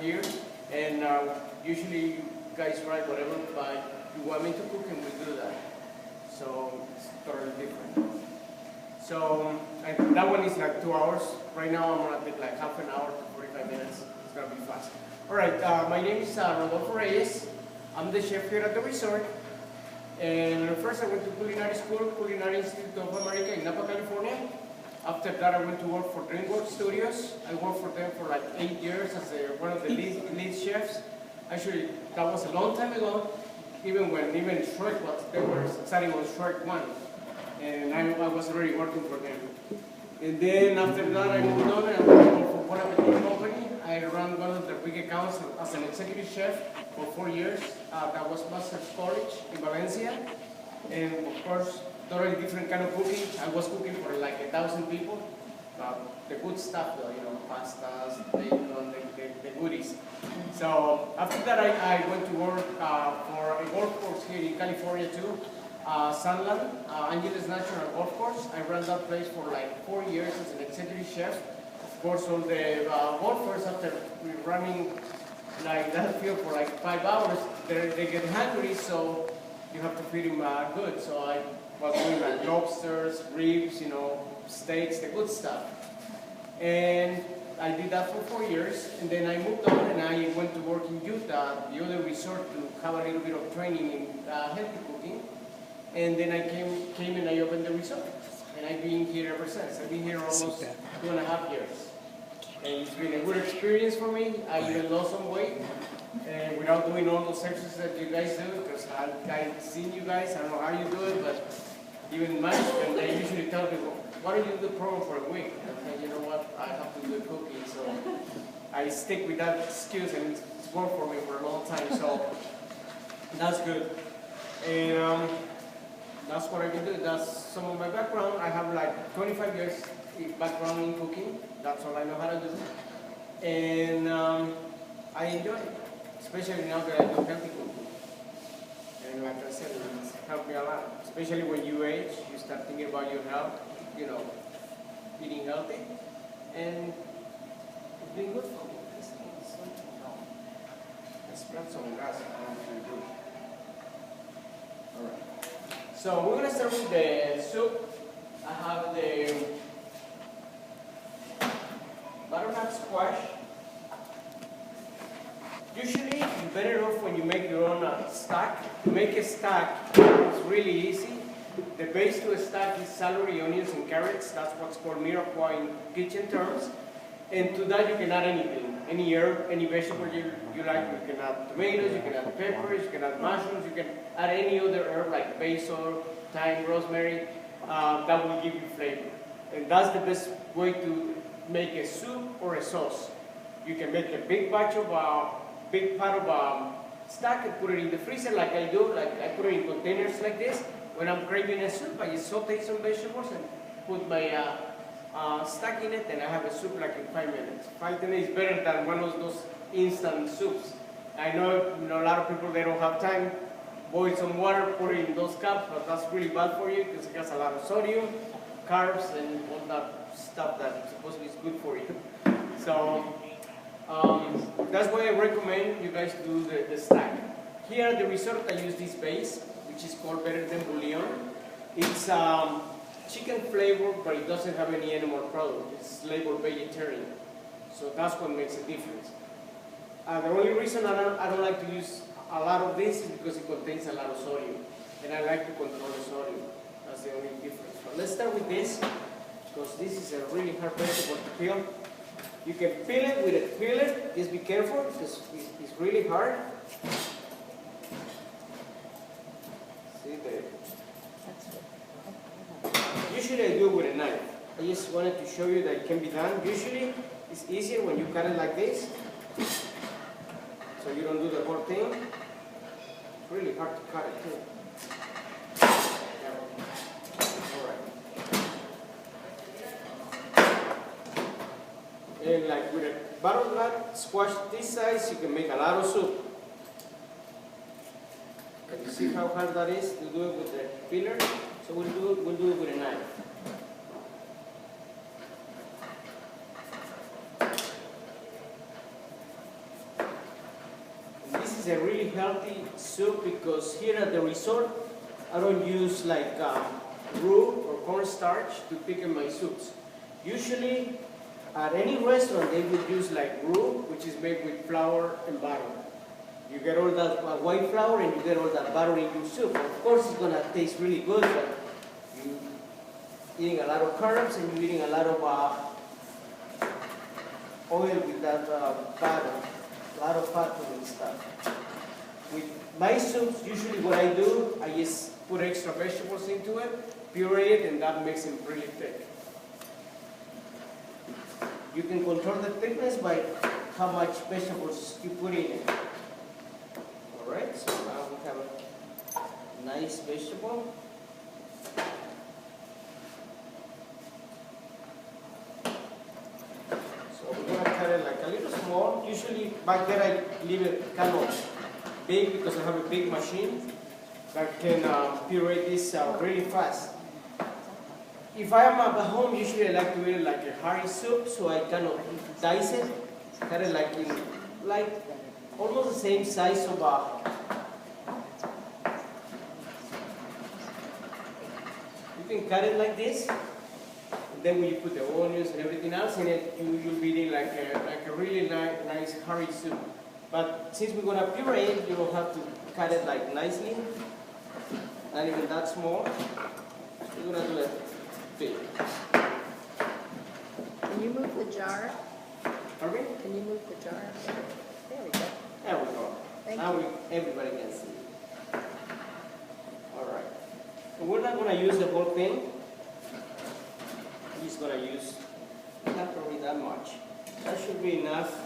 here, and usually you guys write whatever, but you want me to cook and we do that. So it's totally different. So that one is like 2 hours. Right now I'm gonna take like half an hour to 45 minutes. It's gonna be fast. All right, my name is Rodolpho Reyes. I'm the chef here at the resort. And first I went to culinary school, Culinary Institute of America in Napa, California. After that I went to work for DreamWorks Studios. I worked for them for like 8 years as one of the lead chefs. Actually, that was a long time ago, even when Shrek was, they were starting on Shrek 1. And I was already working for them. And then after that I moved on and I worked for Bon Appetit Company. I ran one of the big accounts as an executive chef for 4 years. That was Master's College in Valencia. And of course, totally different kind of cooking. I was cooking for like 1,000 people. The good stuff though, you know, pastas, bacon, the goodies. So after that I went to work for a golf course here in California too. Sunland, Angeles National Golf Course. I ran that place for like 4 years as an executive chef. Of course, all the golfers, after running like that field for like 5 hours, they get hungry, so you have to feed them good. So I was doing like lobsters, ribs, you know, steaks, the good stuff. And I did that for 4 years, and then I moved on and I went to work in Utah, the other resort, to have a little bit of training in healthy cooking. And then I came and I opened the resort. And I've been here ever since. I've been here almost 2.5 years. And it's been a good experience for me. I even lost some weight. And without doing all those exercises that you guys do, because I've seen you guys, I don't know how you do it, but even management, they usually tell people, why don't you do the program for a week? And you know what, I have to do the cooking. So I stick with that excuse, and it's worked for me for a long time. So that's good. And that's what I've been doing. That's some of my background. I have like 25 years background in cooking. That's all I know how to do. And I enjoy it, especially now that I do healthy cooking. And like I said, it's helped me a lot. Especially when you age, you start thinking about your health, you know, eating healthy. And it's been good for me. I spread some gas. All right. So we're going to start with the soup. I have the butternut squash. Usually, you're better off when you make your own stack. To make a stack, it's really easy. The base to a stack is celery, onions, and carrots. That's what's called mirepoix in kitchen terms. And to that, you can add anything, any herb, any vegetable you like. You can add tomatoes, you can add peppers, you can add mushrooms, you can add any other herb like basil, thyme, rosemary. That will give you flavor. And that's the best way to make a soup or a sauce. You can make a big batch of big pot of stock and put it in the freezer like I do. Like I put it in containers like this. When I'm craving a soup, I just saute some vegetables and put my stock in it, and I have a soup like in 5 minutes. 5 minutes is better than one of those instant soups. I know, a lot of people, they don't have time. Boil some water, put it in those cups, but that's really bad for you because it has a lot of sodium, carbs, and all that stuff that supposedly is good for you. So that's why I recommend you guys do the stack. Here at the resort, I use this base, which is called Better Than Bouillon. It's chicken flavor, but it doesn't have any animal product. It's labeled vegetarian. So that's what makes a difference. The only reason I don't like to use a lot of this is because it contains a lot of sodium. And I like to control the sodium. That's the only difference. But let's start with this, because this is a really hard vegetable to peel. You can peel it with a peeler. Just be careful, because it's really hard. See there? Usually I do it with a knife. I just wanted to show you that it can be done. Usually it's easier when you cut it like this, so you don't do the whole thing. It's really hard to cut it too. Alright. And like with a butternut squash this size, you can make a lot of soup. Can you see how hard that is to do it with the peeler? So we'll do it with a knife. is a really healthy soup because here at the resort, I don't use like roux or cornstarch to thicken my soups. Usually, at any restaurant, they would use like roux, which is made with flour and butter. You get all that white flour and you get all that butter in your soup. Of course, it's gonna taste really good, but you're eating a lot of carbs and you're eating a lot of oil with that butter, a lot of fat and stuff. With my soups, usually what I do, I just put extra vegetables into it, puree it, and that makes it really thick. You can control the thickness by how much vegetables you put in it. Alright, so now we have a nice vegetable. So we're going to cut it like a little small. Usually back there I leave it kind of big because I have a big machine that can puree this really fast. If I am at home, usually I like to eat it like a hearty soup, so I kind of dice it, cut it like in almost the same size of you can cut it like this, and then when you put the onions and everything else in it, you'll be eating like a really nice hearty soup. But since we're gonna puree it, you don't have to cut it like nicely, not even that small. We're gonna do it big. Can you move the jar? Pardon me? Can you move the jar? There we go. There we go. Thank Now you. everybody can see. All right. So we're not going to use the whole thing. We're just going to use not probably that much. That should be enough